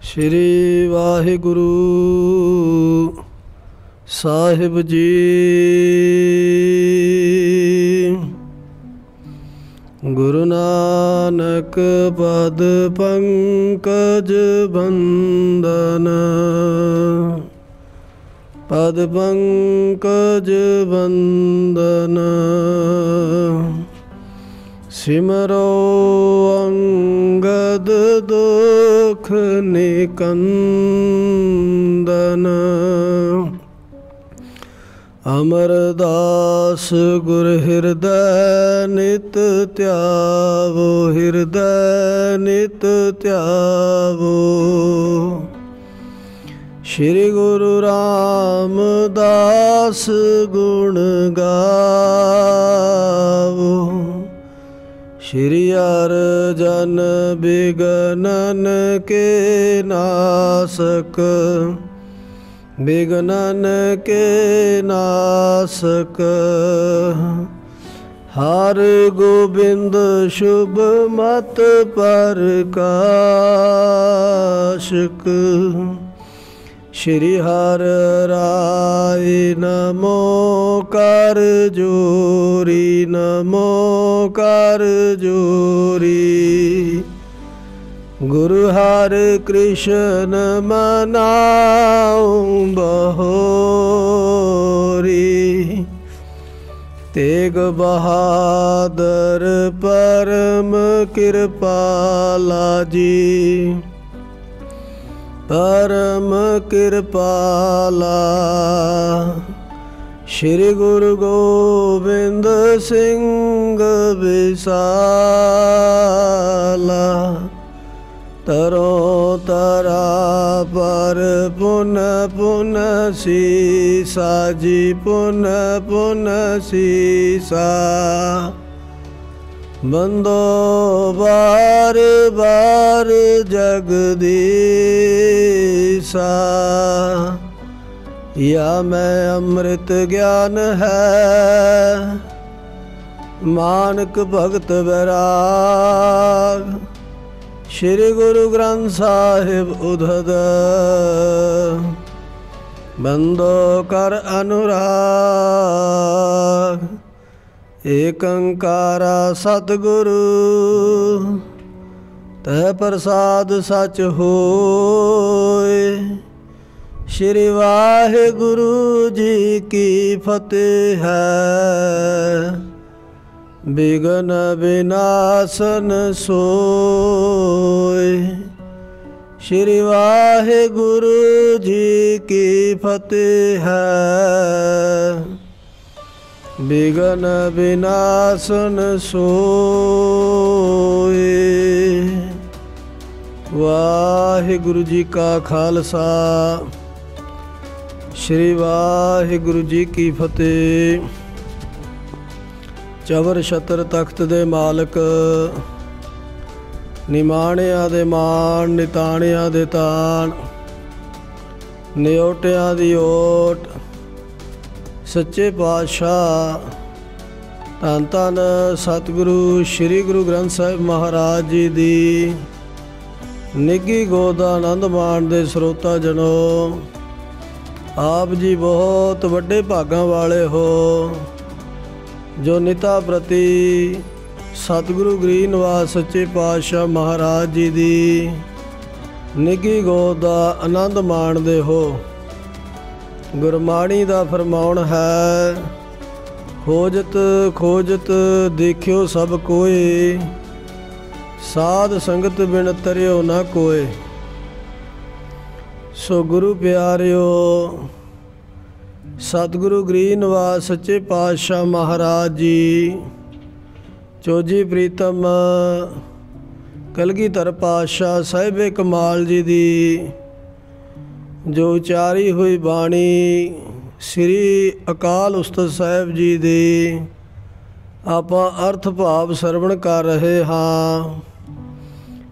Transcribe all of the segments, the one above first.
श्री वाहिगुरु साहिब जी। गुरु नानक पद पंकज बंदन, पद पंकज बंदन। सिमरो अंगद दुख निकंदन, अमरदास गुर हृदय नित त्यावो, हृदय नित त्यावो। श्री गुरु रामदास गुण गावो, श्री हर जन बिगनन के नासक, बिगनन के नासक। हर गोबिंद शुभ मत प्रकाशक, श्री हर राय नमो कर जोरी, नमो कर जोरी। गुरु हर कृष्ण मनाऊं बहोरी, तेग बहादुर परम कृपाला जी, परम कृपाला। श्री गुरु गोबिंद सिंह विसाला, तरो तरा पर पुन पुन सीसा जी, पुन पुन सीसा। बंदो बार बार जगदीसा, या मैं अमृत ज्ञान है मानक भगत वैराग। श्री गुरु ग्रंथ साहिब उधद, बंदो कर अनुराग। एक अंकारा सतगुरु, तह प्रसाद सच होए। श्री वाहिगुरु जी की फतेह है, बिघ्न विनाशन सोए। श्री वाहिगुरु जी की फतेह है, बिघ्न विनाशन सोए। वाहिगुरु जी का खालसा, श्री वाहिगुरु जी की फतेह। चवर छत्र तख्त दे मालक, निमाणिया दे मान, निताणिया दे तान, नियोटिया दी ओट। सच्चे पातशाह धन धन सतगुरु श्री गुरु ग्रंथ साहिब महाराज जी दी निघी गोद दा आनंद माणदे ਸਰੋਤਾ जनो, आप जी बहुत वड्डे भागां वाले हो जो निता प्रति सतगुरु गरीब निवास सच्चे पातशाह महाराज जी दी निघी गोद दा आनंद माणदे हो। गुरबाणी दा फरमाउण है, खोजत खोजत देखियो सब कोय, साध संगत बिन तरियो न कोय। सो गुरु प्यारियो, सतगुरु गरीब निवास सच्चे पातशाह महाराज जी चोजी प्रीतम कलगीधर पातशाह साहिबे कमाल जी दी जो उचारी हुई बाणी श्री अकाल उस्ताद साहिब जी दी आपां अर्थ भाव सरवण कर रहे हाँ।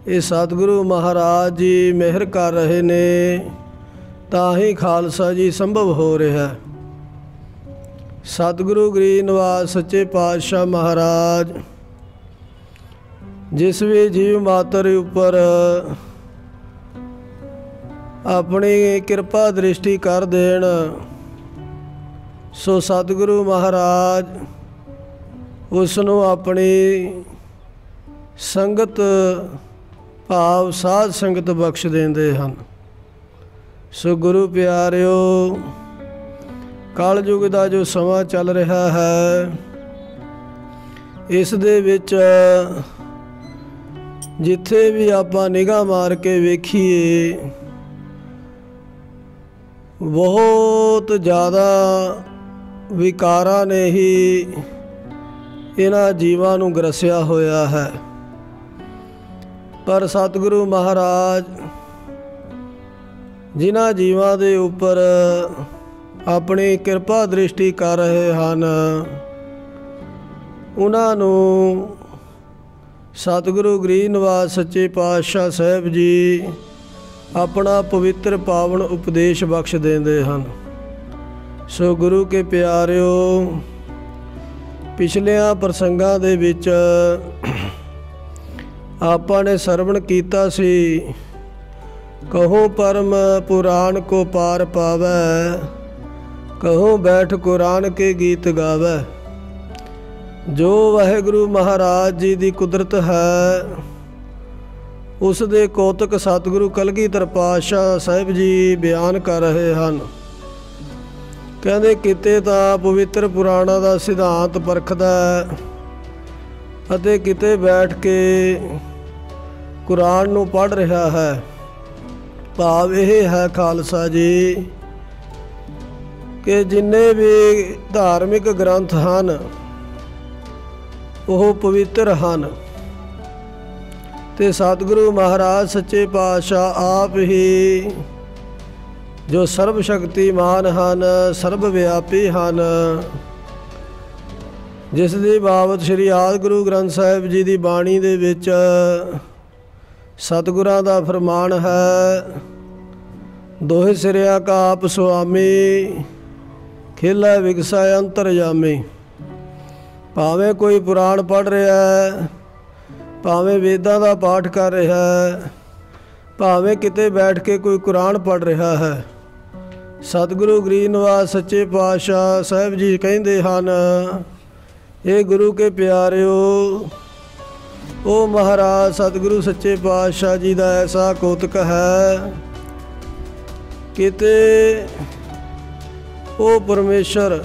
ये सतगुरु महाराज जी मेहर कर रहे ने, ताही खालसा जी संभव हो रहा है। सतगुरु गरीब निवास सच्चे पातशाह महाराज जिस भी जीव मात्र उपर ਆਪਣੀ ਕਿਰਪਾ ਦ੍ਰਿਸ਼ਟੀ ਕਰ ਦੇਣ। ਸੋ ਸਤਿਗੁਰੂ ਮਹਾਰਾਜ ਉਸ ਨੂੰ ਆਪਣੀ ਸੰਗਤ ਭਾਵ ਸਾਧ ਸੰਗਤ ਬਖਸ਼ ਦਿੰਦੇ ਹਨ। ਸੋ ਗੁਰੂ ਪਿਆਰਿਓ, ਕਲਯੁਗ ਦਾ ਜੋ ਸਮਾਂ ਚੱਲ ਰਿਹਾ ਹੈ, ਇਸ ਦੇ ਵਿੱਚ ਜਿੱਥੇ ਵੀ ਆਪਾਂ ਨਿਗਾਹ ਮਾਰ ਕੇ ਵੇਖੀਏ, ਬਹੁਤ ਜ਼ਿਆਦਾ ਵਿਕਾਰਾਂ ਨੇ ਹੀ ਇਹਨਾਂ ਜੀਵਾਂ ਨੂੰ ਗਰਸਿਆ ਹੋਇਆ ਹੈ। ਪਰ ਸਤਿਗੁਰੂ ਮਹਾਰਾਜ ਜਿਨ੍ਹਾਂ ਜੀਵਾਂ ਦੇ ਉੱਪਰ ਆਪਣੀ ਕਿਰਪਾ ਦ੍ਰਿਸ਼ਟੀ ਕਰ ਰਹੇ ਹਨ, ਉਹਨਾਂ ਨੂੰ ਸਤਿਗੁਰੂ ਗਰੀਬ ਨਿਵਾਸ ਸੱਚੇ ਪਾਤਸ਼ਾਹ ਸਾਹਿਬ ਜੀ ਆਪਣਾ ਪਵਿੱਤਰ ਪਾਵਨ ਉਪਦੇਸ਼ ਬਖਸ਼ ਦਿੰਦੇ ਹਨ। ਸੋ ਗੁਰੂ ਕੇ ਪਿਆਰਿਓ, ਪਿਛਲਿਆਂ ਪ੍ਰਸੰਗਾਂ ਦੇ ਵਿੱਚ ਆਪਾਂ ਨੇ ਸਰਵਣ ਕੀਤਾ ਸੀ, ਕਹੋ ਪਰਮ ਪੁਰਾਣ ਕੋ ਪਾਰ ਪਾਵੈ, ਕਹੋ ਬੈਠ ਕੁਰਾਨ ਕੇ ਗੀਤ ਗਾਵੈ। ਜੋ ਵਾਹਿਗੁਰੂ ਮਹਾਰਾਜ ਜੀ ਦੀ ਕੁਦਰਤ ਹੈ, ਉਸ ਦੇ ਕੌਤਕ ਸਤਿਗੁਰੂ ਕਲਗੀਧਰ ਪਾਤਸ਼ਾਹ ਸਾਹਿਬ ਜੀ ਬਿਆਨ ਕਰ ਰਹੇ ਹਨ। ਕਹਿੰਦੇ ਕਿਤੇ ਤਾਂ ਪਵਿੱਤਰ ਪੁਰਾਣਾਂ ਦਾ ਸਿਧਾਂਤ ਪਰਖਦਾ ਅਤੇ ਕਿਤੇ ਬੈਠ ਕੇ ਕੁਰਾਨ ਨੂੰ ਪੜ੍ਹ ਰਿਹਾ ਹੈ। ਭਾਵ ਇਹ ਹੈ ਖਾਲਸਾ ਜੀ ਕਿ ਜਿੰਨੇ ਵੀ ਧਾਰਮਿਕ ਗ੍ਰੰਥ ਹਨ ਉਹ ਪਵਿੱਤਰ ਹਨ ਤੇ ਸਤਿਗੁਰੂ ਮਹਾਰਾਜ ਸੱਚੇ ਪਾਤਸ਼ਾਹ ਆਪ ਹੀ ਜੋ ਸਰਬ ਸ਼ਕਤੀਮਾਨ ਹਨ, ਸਰਬ ਵਿਆਪੀ ਹਨ, ਜਿਸ ਦੀ ਬਾਬਤ ਸ੍ਰੀ ਆਦਿ ਗੁਰੂ ਗ੍ਰੰਥ ਸਾਹਿਬ ਜੀ ਦੀ ਬਾਣੀ ਦੇ ਵਿੱਚ ਸਤਿਗੁਰਾਂ ਦਾ ਫਰਮਾਨ ਹੈ, ਦੋਹੇ ਸਿਰਿਆ ਕਾ ਆਪ ਸੁਆਮੀ, ਖੇਲਾ ਵਿਗਸੈ ਅੰਤਰਜਾਮੀ। ਭਾਵੇਂ ਕੋਈ ਪੁਰਾਣ ਪੜ੍ਹ ਰਿਹਾ ਹੈ, ਭਾਵੇਂ ਵੇਦਾਂ ਦਾ ਪਾਠ ਕਰ ਰਿਹਾ ਹੈ, ਭਾਵੇਂ ਕਿਤੇ ਬੈਠ ਕੇ ਕੋਈ ਕੁਰਾਨ ਪੜ੍ਹ ਰਿਹਾ ਹੈ, ਸਤਿਗੁਰੂ ਗਰੀਬ ਨਿਵਾਸ ਸੱਚੇ ਪਾਤਸ਼ਾਹ ਸਾਹਿਬ ਜੀ ਕਹਿੰਦੇ ਹਨ, ਇਹ ਗੁਰੂ ਕੇ ਪਿਆਰਿਓ, ਉਹ ਮਹਾਰਾਜ ਸਤਿਗੁਰੂ ਸੱਚੇ ਪਾਤਸ਼ਾਹ ਜੀ ਦਾ ਐਸਾ ਕੌਤਕ ਹੈ, ਕਿਤੇ ਉਹ ਪਰਮੇਸ਼ਰ,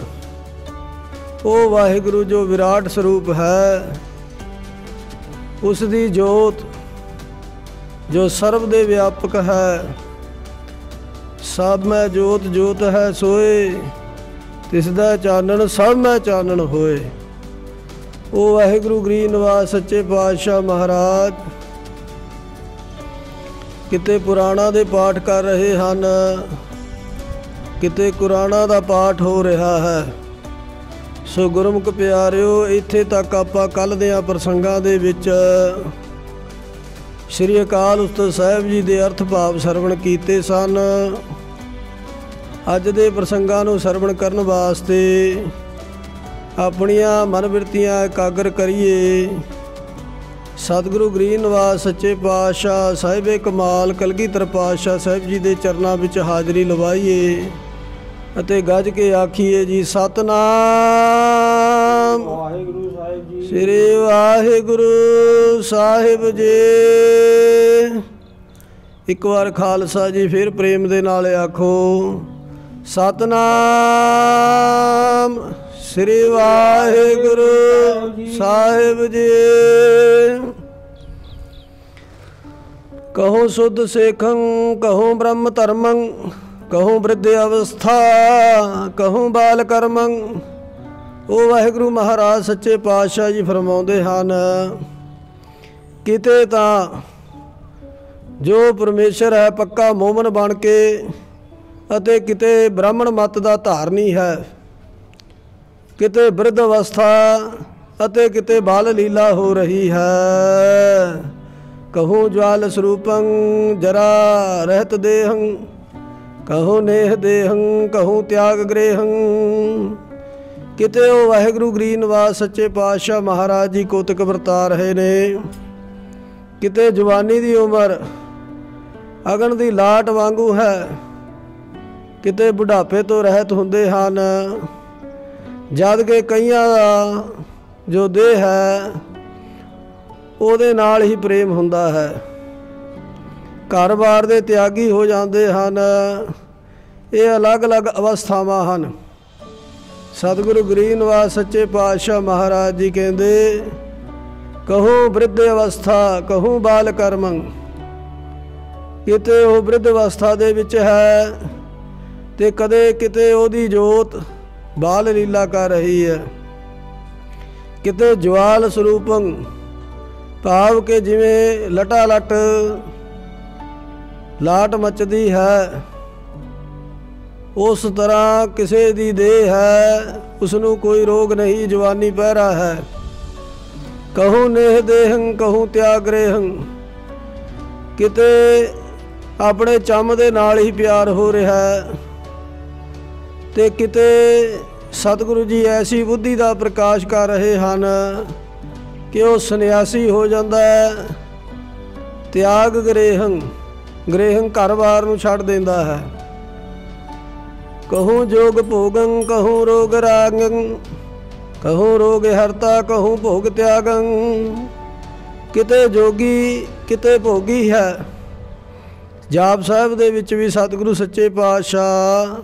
ਉਹ ਵਾਹਿਗੁਰੂ ਜੋ ਵਿਰਾਟ ਸਰੂਪ ਹੈ, ਉਸ ਦੀ ਜੋਤ ਜੋ ਸਰਬ ਦੇ ਵਿਆਪਕ ਹੈ, ਸਭ ਮੈਂ ਜੋਤ ਜੋਤ ਹੈ ਸੋਏ, ਤਿਸ ਦਾ ਚਾਨਣ ਸਭ ਮੈਂ ਚਾਨਣ ਹੋਏ। ਉਹ ਵਾਹਿਗੁਰੂ ਗਰੀਬ ਨਿਵਾਸ ਸੱਚੇ ਪਾਤਸ਼ਾਹ ਮਹਾਰਾਜ ਕਿਤੇ ਪੁਰਾਣਾਂ ਦੇ ਪਾਠ ਕਰ ਰਹੇ ਹਨ, ਕਿਤੇ ਕੁਰਾਨਾਂ ਦਾ ਪਾਠ ਹੋ ਰਿਹਾ ਹੈ। ਸੋ ਗੁਰਮੁਖ ਪਿਆਰਿਓ, ਇੱਥੇ ਤੱਕ ਆਪਾਂ ਕੱਲ੍ਹ ਦਿਆਂ ਪ੍ਰਸੰਗਾਂ ਦੇ ਵਿੱਚ ਸ੍ਰੀ ਅਕਾਲ ਉਸਤਤ ਸਾਹਿਬ ਜੀ ਦੇ ਅਰਥ ਭਾਵ ਸਰਵਣ ਕੀਤੇ ਸਨ। ਅੱਜ ਦੇ ਪ੍ਰਸੰਗਾਂ ਨੂੰ ਸਰਵਣ ਕਰਨ ਵਾਸਤੇ ਆਪਣੀਆਂ ਮਨ ਬਿਰਤੀਆਂ ਇਕਾਗਰ ਕਰੀਏ। ਸਤਿਗੁਰੂ ਗਰੀਬ ਨਿਵਾਸ ਸੱਚੇ ਪਾਤਸ਼ਾਹ ਸਾਹਿਬੇ ਕਮਾਲ ਕਲਗੀਧਰ ਪਾਤਸ਼ਾਹ ਸਾਹਿਬ ਜੀ ਦੇ ਚਰਨਾਂ ਵਿੱਚ ਹਾਜ਼ਰੀ ਲਵਾਈਏ ਅਤੇ ਗੱਜ ਕੇ ਆਖੀਏ ਜੀ, ਸਤਿਨਾਮ ਵਾਹਿਗੁਰੂ ਸਾਹਿਬ ਜੀ, ਸ੍ਰੀ ਵਾਹਿਗੁਰੂ ਸਾਹਿਬ ਜੀ। ਇੱਕ ਵਾਰ ਖਾਲਸਾ ਜੀ ਫਿਰ ਪ੍ਰੇਮ ਦੇ ਨਾਲ ਆਖੋ, ਸਤਿਨਾਮ ਸ੍ਰੀ ਵਾਹਿਗੁਰੂ ਸਾਹਿਬ ਜੀ। ਕਹੋ ਸੁਧ ਸੇਖੰ, ਕਹੋ ਬ੍ਰਹਮ ਧਰਮੰ, ਕਹੂੰ ਬ੍ਰਿਧ ਅਵਸਥਾ, ਕਹੂੰ ਬਾਲ ਕਰਮੰ। ਉਹ ਵਾਹਿਗੁਰੂ ਮਹਾਰਾਜ ਸੱਚੇ ਪਾਤਸ਼ਾਹ ਜੀ ਫਰਮਾਉਂਦੇ ਹਨ, ਕਿਤੇ ਤਾਂ ਜੋ ਪਰਮੇਸ਼ਰ ਹੈ ਪੱਕਾ ਮੋਮਨ ਬਣ ਕੇ, ਅਤੇ ਕਿਤੇ ਬ੍ਰਾਹਮਣ ਮਤ ਦਾ ਧਾਰਨੀ ਹੈ, ਕਿਤੇ ਬ੍ਰਿਧ ਅਵਸਥਾ ਅਤੇ ਕਿਤੇ ਬਾਲ ਲੀਲਾ ਹੋ ਰਹੀ ਹੈ। ਕਹੂੰ ਜਵਾਲ ਸਰੂਪੰ ਜਰਾ ਰਹਿਤ ਦੇਹੰ, ਕਹੋ ਨੇਹ ਦੇਹੰ, ਕਹੂੰ ਤਿਆਗ ਗ੍ਰਹਿੰ। ਕਿਤੇ ਉਹ ਵਾਹਿਗੁਰੂ ਗਰੀਬ ਨਿਵਾਸ ਸੱਚੇ ਪਾਤਸ਼ਾਹ ਮਹਾਰਾਜ ਜੀ ਕੌਤਕ ਵਰਤਾ ਰਹੇ ਨੇ, ਕਿਤੇ ਜਵਾਨੀ ਦੀ ਉਮਰ ਅਗਨ ਦੀ ਲਾਟ ਵਾਂਗੂ ਹੈ, ਕਿਤੇ ਬੁਢਾਪੇ ਤੋਂ ਰਹਿਤ ਹੁੰਦੇ ਹਨ, ਜਦ ਕਿ ਕਈਆਂ ਦਾ ਜੋ ਦੇਹ ਹੈ ਉਹਦੇ ਨਾਲ ਹੀ ਪ੍ਰੇਮ ਹੁੰਦਾ ਹੈ। ਘਰ-ਬਾਰ ਦੇ ਤਿਆਗੀ ਹੋ ਜਾਂਦੇ ਹਨ। ਇਹ ਅਲੱਗ-ਅਲੱਗ ਅਵਸਥਾਵਾਂ ਹਨ। ਸਤਿਗੁਰੂ ਗਰੀਬ ਨਿਵਾਸ ਸੱਚੇ ਪਾਤਸ਼ਾਹ ਮਹਾਰਾਜ ਜੀ ਕਹਿੰਦੇ, ਕਹੂੰ ਬ੍ਰਿਧ ਅਵਸਥਾ ਕਹੂੰ ਬਾਲ ਕਰਮੰ। ਕਿਤੇ ਉਹ ਬ੍ਰਿਧ ਅਵਸਥਾ ਦੇ ਵਿੱਚ ਹੈ ਤੇ ਕਦੇ ਕਿਤੇ ਉਹਦੀ ਜੋਤ ਬਾਲ ਲੀਲਾ ਕਰ ਰਹੀ ਹੈ। ਕਿਤੇ ਜਵਾਲ ਸਰੂਪੰ, ਭਾਵ ਕਿ ਜਿਵੇਂ ਲਟਾ ਲਟ ਲਾਟ ਮੱਚਦੀ ਹੈ, ਉਸ ਤਰ੍ਹਾਂ ਕਿਸੇ ਦੀ ਦੇਹ ਹੈ, ਉਸ ਨੂੰ ਕੋਈ ਰੋਗ ਨਹੀਂ, ਜਵਾਨੀ ਪਹਿਰਾ ਹੈ। ਕਹੂੰ ਨੇਹ ਦੇਹੰ ਕਹੂੰ ਤਿਆਗ ਰੇਹੰ। ਕਿਤੇ ਆਪਣੇ ਚੰਮ ਦੇ ਨਾਲ ਹੀ ਪਿਆਰ ਹੋ ਰਿਹਾ ਹੈ ਤੇ ਕਿਤੇ ਸਤਿਗੁਰੂ ਜੀ ਐਸੀ ਬੁੱਧੀ ਦਾ ਪ੍ਰਕਾਸ਼ ਕਰ ਰਹੇ ਹਨ ਕਿ ਉਹ ਸੰਨਿਆਸੀ ਹੋ ਜਾਂਦਾ ਹੈ। ਤਿਆਗ ਗ੍ਰਹਿੰ, ਗ੍ਰਹਿੰ ਘਰ-ਬਾਰ ਨੂੰ ਛੱਡ ਦਿੰਦਾ ਹੈ। ਕਹੂੰ ਜੋਗ ਭੋਗੰ ਕਹੂੰ ਰੋਗ ਰਾਗੰ, ਕਹੂੰ ਰੋਗ ਹਰਤਾ ਕਹੂੰ ਭੋਗ ਤਿਆਗੰ। ਕਿਤੇ ਜੋਗੀ ਕਿਤੇ ਭੋਗੀ ਹੈ। ਜਾਪ ਸਾਹਿਬ ਦੇ ਵਿੱਚ ਵੀ ਸਤਿਗੁਰੂ ਸੱਚੇ ਪਾਤਸ਼ਾਹ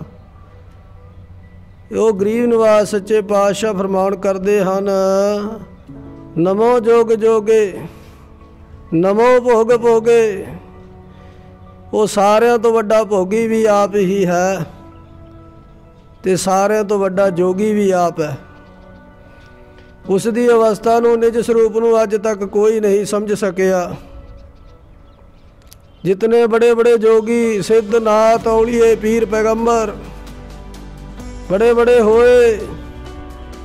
ਉਹ ਗਰੀਬ ਨਿਵਾਸ ਸੱਚੇ ਪਾਤਸ਼ਾਹ ਫਰਮਾਨ ਕਰਦੇ ਹਨ, ਨਮੋ ਜੋਗ ਜੋਗੇ ਨਮੋ ਭੋਗ ਭੋਗੇ। ਉਹ ਸਾਰਿਆਂ ਤੋਂ ਵੱਡਾ ਭੋਗੀ ਵੀ ਆਪ ਹੀ ਹੈ ਤੇ ਸਾਰਿਆਂ ਤੋਂ ਵੱਡਾ ਜੋਗੀ ਵੀ ਆਪ ਹੈ। ਉਸ ਦੀ ਅਵਸਥਾ ਨੂੰ, ਨਿਜ ਸਰੂਪ ਨੂੰ ਅੱਜ ਤੱਕ ਕੋਈ ਨਹੀਂ ਸਮਝ ਸਕਿਆ। जितने बड़े बड़े जोगी सिद्ध नाथ औलिए पीर पैगंबर बड़े बड़े होए,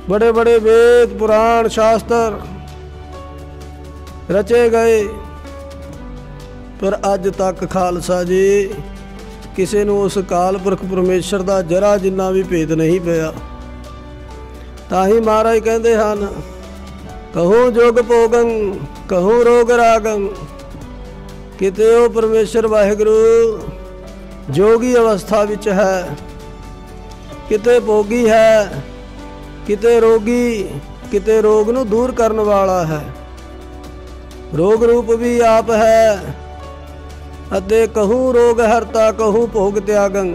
बड़े बड़े वेद पुराण शास्त्र रचे गए, पर अज तक खालसा जी किसी नूं उस काल पुरख परमेश्वर का जरा जिन्ना भी भेद नहीं पिया। ताही महाराज कहते हैं, कहूँ जोग भोगं कहूँ रोग रागं। किते वो परमेश्वर वाहिगुरू जोगी अवस्था विच है, किते भोगी है, किते रोगी, किते रोग नूं दूर करने वाला है। रोग रूप भी आप है अते कहूँ रोग हरता कहूँ भोग त्यागं।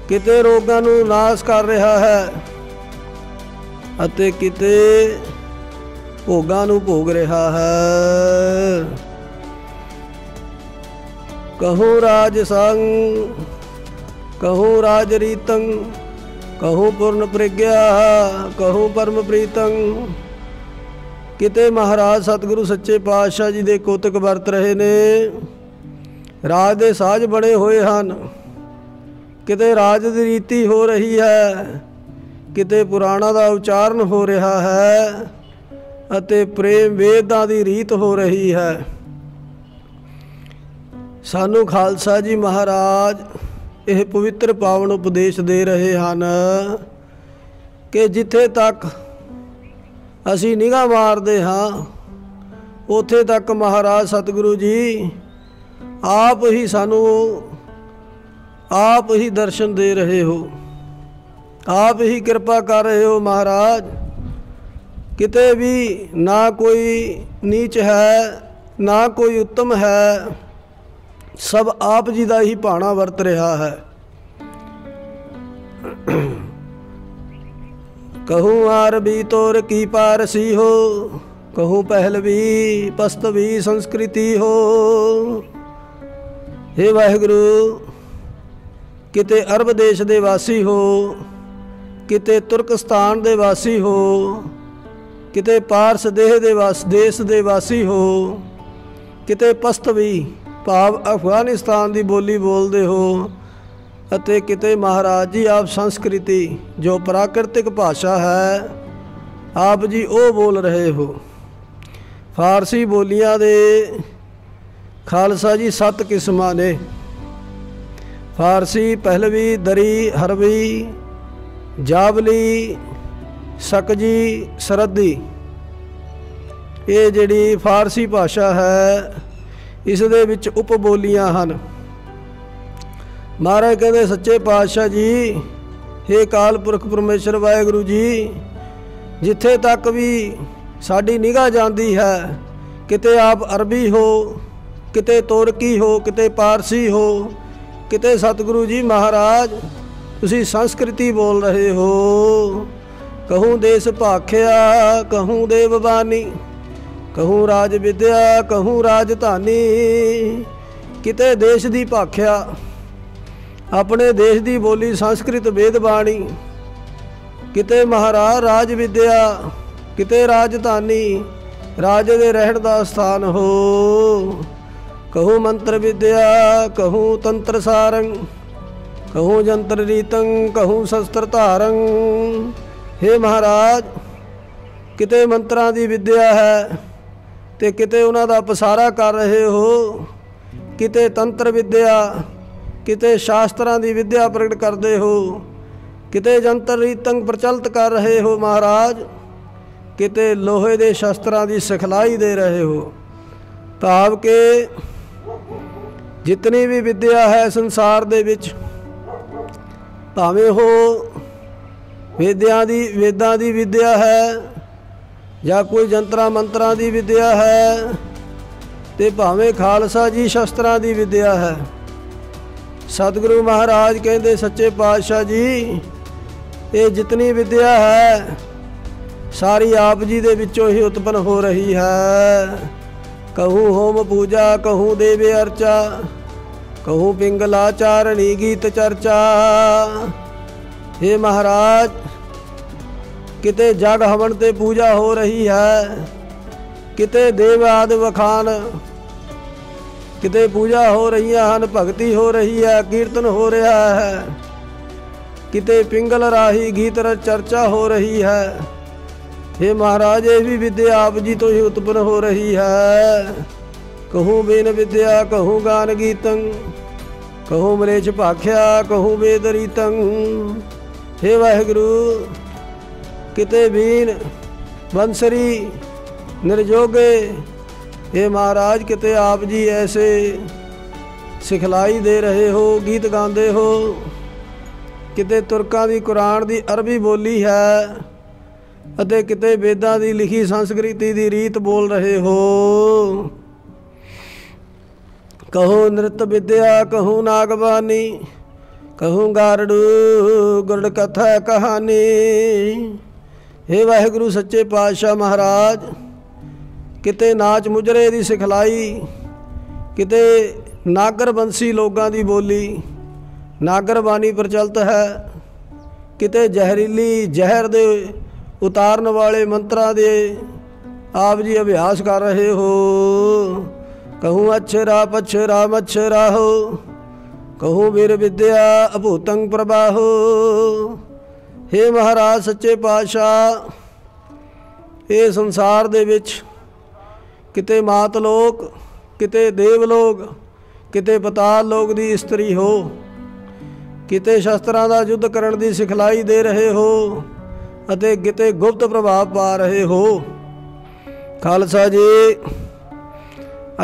किते रोगां नूं नाश कर रहा है अते किते भोगां नूं भोग रहा है। कहूँ राज संग कहूँ राज रीतं, कहूँ पूर्ण प्रज्ञा कहूँ परम प्रीतं। किते महाराज सतगुरु सच्चे पातशाह जी दे कोतक वरत रहे ने, राज दे साज बने हुए हैं। किते राज दी रीति हो रही है, किते पुराणा दा उच्चारण हो रहा है अते प्रेम वेदां दी रीत हो रही है। सानू खालसा जी महाराज यह पवित्र पावन उपदेश दे रहे हैं कि जिथे तक असी निगाह मारते हाँ उथे तक महाराज सतगुरु जी आप ही सानू आप ही दर्शन दे रहे हो, आप ही कृपा कर रहे हो महाराज। किते भी ना कोई नीच है ना कोई उत्तम है, सब आप जी का ही भाणा वरत रहा है। कहूँ आरबी तोर की पारसी हो, कहूँ पहलवी पस्तवी संस्कृति हो। हे वाहिगुरु, किते अरब देश दे वासी हो, किते तुर्कस्तान दे वासी हो, किते पारस देश दे वासी हो, किते पस्तवी भाव अफगानिस्तान की बोली बोलते हो अते किते महाराज जी आप संस्कृति जो प्राकृतिक भाषा है आप जी वो बोल रहे हो। फारसी बोलियां दे खालसा जी 7 किस्मां ने, फारसी पहलवी दरी हरवी जावली सकजी सरहदी। ये जिहड़ी फारसी भाषा है इस दे विच उपबोलियां हन। महाराज कहते सच्चे पातशाह जी, हे काल पुरख परमेश्वर वाहिगुरू जी, जिथे तक भी साडी निगाह जाती है, किते आप अरबी हो, किते तुर्की हो, किते पारसी हो, किते सतगुरु जी महाराज तुसी संस्कृति बोल रहे हो। कहूँ देश भाख्या, कहूँ देवबानी, कहूँ राज विद्या, कहूँ राजधानी। किते देश दी भाख्या, अपने देश दी बोली संस्कृत वेद बाणी, किते महाराज राज विद्या, किते राजधानी, राजे दे रहण दा स्थान हो। कहूँ मंत्र विद्या, कहूँ तंत्र सारंग, कहूँ जंत्र रीतंग, कहूँ शस्त्र धारंग। हे महाराज, किते मंत्रां दी विद्या है ते किते उन्हां दा पसारा कर रहे हो, किते तंत्र विद्या, किते शास्त्रां दी विद्या प्रगट करते हो, किते जंत्र रीतंग प्रचलित कर रहे हो महाराज, किते लोहे दे शस्त्रां दी सिखलाई दे रहे हो। भाव के जितनी भी विद्या है संसार दे विच, भावें हो वेदां दी विद्या है या कोई जंतरां मंत्रां दी विद्या है, ते भावें खालसा जी शस्त्रां दी विद्या है। सतगुरु महाराज कहते सच्चे पातशाह जी, ये जितनी विद्या है सारी आप जी दे विचों ही उत्पन्न हो रही है। कहूँ होम पूजा, कहूँ देवे अर्चा, कहूँ पिंगलाचारणी गीत चर्चा। हे महाराज, किते जग हवन ते पूजा हो रही है, किते देव आदि वखान, किते पूजा हो रही हैं, भगती हो रही है, कीर्तन हो रहा है, किते पिंगल राही गीत चर्चा हो रही है। हे महाराज, ये भी विद्या आप जी तो ही उत्पन्न हो रही है। कहूँ बेन विद्या, कहूँ गान गीतंग, कहूँ मलेच्छ भाख्या, कहूँ वेद रीतंग। हे वाहिगुरु, किते बीन बंसरी निर्जोगे। हे महाराज, किते आप जी ऐसे सिखलाई दे रहे हो, गीत गाते हो, किते तुरकां दी कुरान दी अरबी बोली है, ਅਤੇ ਕਿਤੇ ਵੇਦਾਂ ਦੀ ਲਿਖੀ ਸੰਸਕ੍ਰਿਤੀ ਦੀ ਰੀਤ ਬੋਲ ਰਹੇ ਹੋ। ਕਹੋ ਨ੍ਰਿਤ ਵਿਦਿਆ, ਕਹੂੰ ਨਾਗਬਾਨੀ, ਕਹੂੰ ਗਾਰੜੂ ਗੁਰੜ ਕਥਾ ਕਹਾਣੀ। हे ਵਾਹਿਗੁਰੂ ਸੱਚੇ ਪਾਤਸ਼ਾਹ ਮਹਾਰਾਜ, ਕਿਤੇ ਨਾਚ ਮੁਜਰੇ ਦੀ ਸਿਖਲਾਈ, ਕਿਤੇ ਨਾਗਰ ਬੰਸੀ ਲੋਕਾਂ ਦੀ ਬੋਲੀ, ਨਾਗਰ ਬਾਣੀ ਪ੍ਰਚਲਿਤ ਹੈ, ਕਿਤੇ ਜ਼ਹਿਰੀਲੀ ਜ਼ਹਿਰ ਦੇ उतारन वाले मंत्रा दे आप जी अभ्यास कर रहे हो। कहूँ अक्षरा पक्षरा मच्छरा हो, कहूँ वीर विद्या अभूतंग प्रभाहो। हे महाराज सच्चे पातशाह, ये संसार दे विच किते मात लोक, किते देवलोक, किते पताल लोक दी इस्त्री हो, किते शस्त्रां दा युद्ध करन दी सिखलाई दे रहे हो, ਅਤੇ ਕਿਤੇ ਗੁਪਤ ਪ੍ਰਭਾਵ ਪਾ ਰਹੇ ਹੋ। ਖਾਲਸਾ ਜੀ,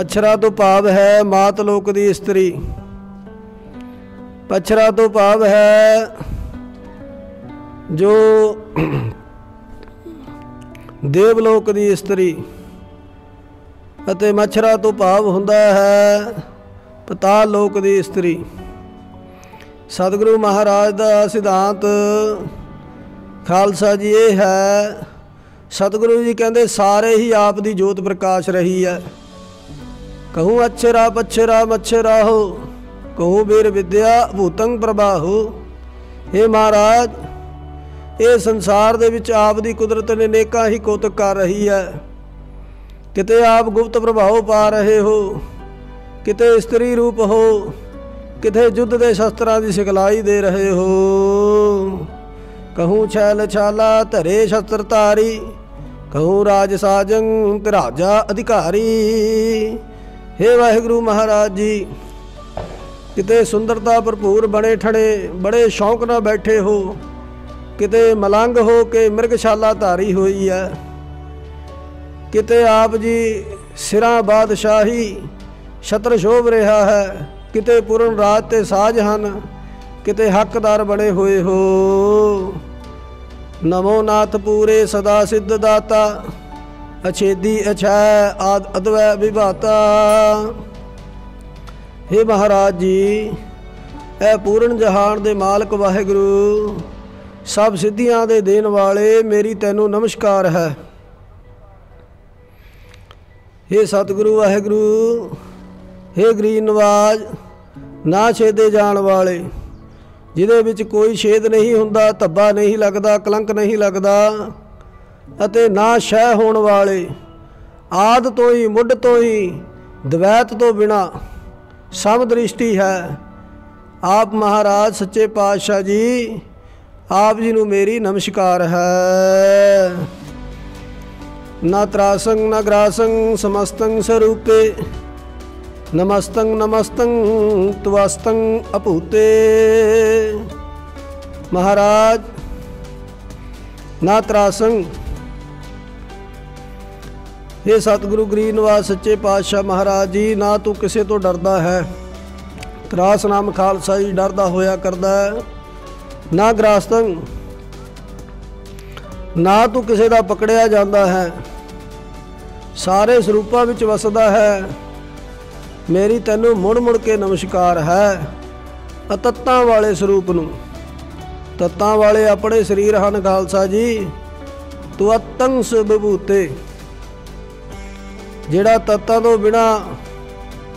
ਅਛਰਾ ਤੋਂ ਭਾਵ ਹੈ ਮਾਤ ਲੋਕ ਦੀ ਇਸਤਰੀ, ਪਛਰਾ ਤੋਂ ਭਾਵ ਹੈ ਜੋ ਦੇਵਲੋਕ ਦੀ ਇਸਤਰੀ, ਅਤੇ ਮਛਰਾ ਤੋਂ ਭਾਵ ਹੁੰਦਾ ਹੈ ਪਤਾਲ ਲੋਕ ਦੀ ਇਸਤਰੀ। ਸਤਿਗੁਰੂ ਮਹਾਰਾਜ ਦਾ ਸਿਧਾਂਤ ਖਾਲਸਾ ਜੀ ਇਹ ਹੈ, ਸਤਿਗੁਰੂ ਜੀ ਕਹਿੰਦੇ ਸਾਰੇ ਹੀ ਆਪ ਦੀ ਜੋਤ ਪ੍ਰਕਾਸ਼ ਰਹੀ ਹੈ। कहूँ अक्षरा पक्षरा मच्छरा हो, कहूँ वीर विद्या भूतंग प्रभाहो। हे महाराज, ये संसार दे विच आप दी कुदरत ने नेकां ही कौतक कर रही है। किते आप गुप्त प्रभाव पा रहे हो, किते स्त्री रूप हो, किते युद्ध के शस्त्रां की सिखलाई दे रहे हो। कहूँ छैल छाला धरे शस्त्र धारी, कहूँ राज साजंग तिराजा अधिकारी। हे वाहिगुरु महाराज जी, किते सुंदरता भरपूर बने ठणे बड़े शौक नाल बैठे हो, किते मलंग हो के मृगशाला धारी हुई है, किते आप जी सिरां बादशाही ਛਤਰ ਸ਼ੋਭ ਰਿਹਾ ਹੈ। ਕਿਤੇ ਪੂਰਨ ਰਾਜ ਤੇ ਸਾਜ ਹਨ, ਕਿਤੇ ਹੱਕਦਾਰ ਬਣੇ ਹੋਏ ਹੋ। ਨਮੋ ਨਾਥ ਪੂਰੇ ਸਦਾ ਸਿੱਧ ਦਾਤਾ, ਅਛੇਦੀ ਅਛੈ ਆਦ ਅਦਵੈ ਵਿਭਾਤਾ। हे ਮਹਾਰਾਜ ਜੀ, ਇਹ ਪੂਰਨ ਜਹਾਨ ਦੇ ਮਾਲਕ ਵਾਹਿਗੁਰੂ, ਸਭ ਸਿੱਧੀਆਂ ਦੇ ਦੇਣ ਵਾਲੇ, ਮੇਰੀ ਤੈਨੂੰ ਨਮਸਕਾਰ ਹੈ। हे ਸਤਿਗੁਰੂ ਵਾਹਿਗੁਰੂ, हे ਗਰੀਬ ਨਵਾਜ, ਨਾ ਛੇਦੇ ਜਾਣ ਵਾਲੇ, ਜਿਹਦੇ ਵਿੱਚ ਕੋਈ ਛੇਦ ਨਹੀਂ ਹੁੰਦਾ, ਧੱਬਾ ਨਹੀਂ ਲੱਗਦਾ, ਕਲੰਕ ਨਹੀਂ ਲੱਗਦਾ, ਅਤੇ ਨਾ ਸ਼ੈ ਹੋਣ ਵਾਲੇ, ਆਦ ਤੋਂ ਹੀ ਮੁੱਢ ਤੋਂ ਹੀ ਦਵੈਤ ਤੋਂ ਬਿਨਾਂ ਸਮਦ੍ਰਿਸ਼ਟੀ ਹੈ। ਆਪ ਮਹਾਰਾਜ ਸੱਚੇ ਪਾਤਸ਼ਾਹ ਜੀ, ਆਪ ਜੀ ਨੂੰ ਮੇਰੀ ਨਮਸਕਾਰ ਹੈ। ਨਾ ਤਰਾਸੰ ਨਾ ਗ੍ਰਾਸੰ ਸਮਸਤੰ ਸਰੂਪੇ, ਨਮਸਤੰ ਨਮਸਤੰ ਤਵਸਤੰ ਅਭੂਤੇ। ਮਹਾਰਾਜ ਨਾ ਤਰਾਸੰ, हे ਸਤਿਗੁਰੂ ਗਰੀਬ ਨਿਵਾਸ ਸੱਚੇ ਪਾਤਸ਼ਾਹ ਮਹਾਰਾਜ ਜੀ, ਨਾ ਤੂੰ ਕਿਸੇ ਤੋਂ ਡਰਦਾ ਹੈ। ਤਰਾਸ ਨਾਮ ਖਾਲਸਾ ਜੀ ਡਰਦਾ ਹੋਇਆ ਕਰਦਾ ਹੈ। ਨਾ ਗ੍ਰਾਸਤੰ, ਨਾ ਤੂੰ ਕਿਸੇ ਦਾ ਪਕੜਿਆ ਜਾਂਦਾ ਹੈ। ਸਾਰੇ ਸਰੂਪਾਂ ਵਿੱਚ ਵਸਦਾ ਹੈ। ਮੇਰੀ ਤੈਨੂੰ ਮੁੜ ਮੁੜ ਕੇ ਨਮਸਕਾਰ ਹੈ। ਅਤੱਤਾਂ ਵਾਲੇ ਸਰੂਪ ਨੂੰ, ਤੱਤਾਂ ਵਾਲੇ ਆਪਣੇ ਸਰੀਰ ਹਨ ਖਾਲਸਾ ਜੀ। ਤਵਤੰ ਸਬਭੂਤੇ, ਜਿਹੜਾ ਤੱਤਾਂ ਤੋਂ ਬਿਨਾਂ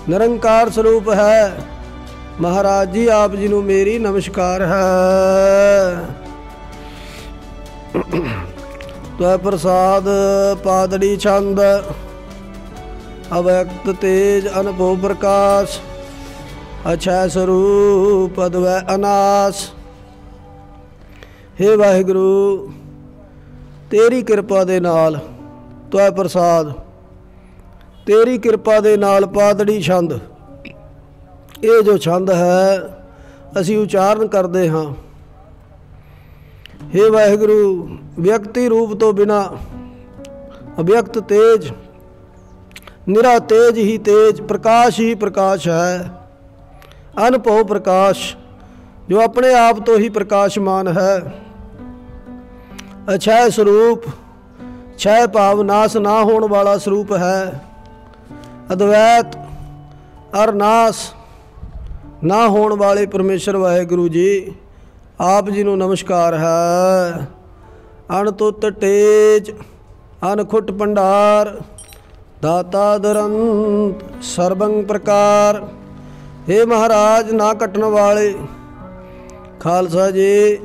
ਨਿਰੰਕਾਰ ਸਰੂਪ ਹੈ। ਮਹਾਰਾਜ ਜੀ, ਆਪ ਜੀ ਨੂੰ ਮੇਰੀ ਨਮਸਕਾਰ ਹੈ। ਤੈ ਪ੍ਰਸਾਦ ਪਾਦੜੀ ਛੰਦ, ਅਵਿਅਕਤ ਤੇਜ ਅਨੁਭਵ ਪ੍ਰਕਾਸ਼, ਅਛੈ ਸਰੂਪ ਅਦਵੈ ਅਨਾਸ। हे ਵਾਹਿਗੁਰੂ, ਤੇਰੀ ਕਿਰਪਾ ਦੇ ਨਾਲ, ਤੈ ਪ੍ਰਸਾਦ, ਤੇਰੀ ਕਿਰਪਾ ਦੇ ਨਾਲ ਪਾਦੜੀ ਛੰਦ, ਇਹ ਜੋ ਛੰਦ ਹੈ ਅਸੀਂ ਉਚਾਰਨ ਕਰਦੇ ਹਾਂ। हे ਵਾਹਿਗੁਰੂ, ਵਿਅਕਤੀ ਰੂਪ ਤੋਂ ਬਿਨਾਂ ਅਵਿਅਕਤ ਤੇਜ, ਨਿਰਾ ਤੇਜ ਹੀ ਤੇਜ, ਪ੍ਰਕਾਸ਼ ਹੀ ਪ੍ਰਕਾਸ਼ ਹੈ। ਅਨੁਭਵ ਪ੍ਰਕਾਸ਼, ਜੋ ਆਪਣੇ ਆਪ ਤੋਂ ਹੀ ਪ੍ਰਕਾਸ਼ਮਾਨ ਹੈ। ਅਛੈ ਸਰੂਪ, ਛੈ ਭਾਵ ਨਾਸ ਨਾ ਹੋਣ ਵਾਲਾ ਸਰੂਪ ਹੈ। ਅਦਵੈਤ ਅਰਨਾਸ, ਨਾ ਹੋਣ ਵਾਲੇ ਪਰਮੇਸ਼ਰ ਵਾਹਿਗੁਰੂ ਜੀ, ਆਪ ਜੀ ਨੂੰ ਨਮਸਕਾਰ ਹੈ। ਅਣਤੁੱਤ ਟੇਜ ਅਨਖੁੱਟ ਭੰਡਾਰ, ਦਾਤਾ ਦੁਰੰਤ ਸਰਬੰ ਪ੍ਰਕਾਰ। हे ਮਹਾਰਾਜ, ਨਾ ਕੱਟਣ ਵਾਲੇ ਖਾਲਸਾ ਜੀ,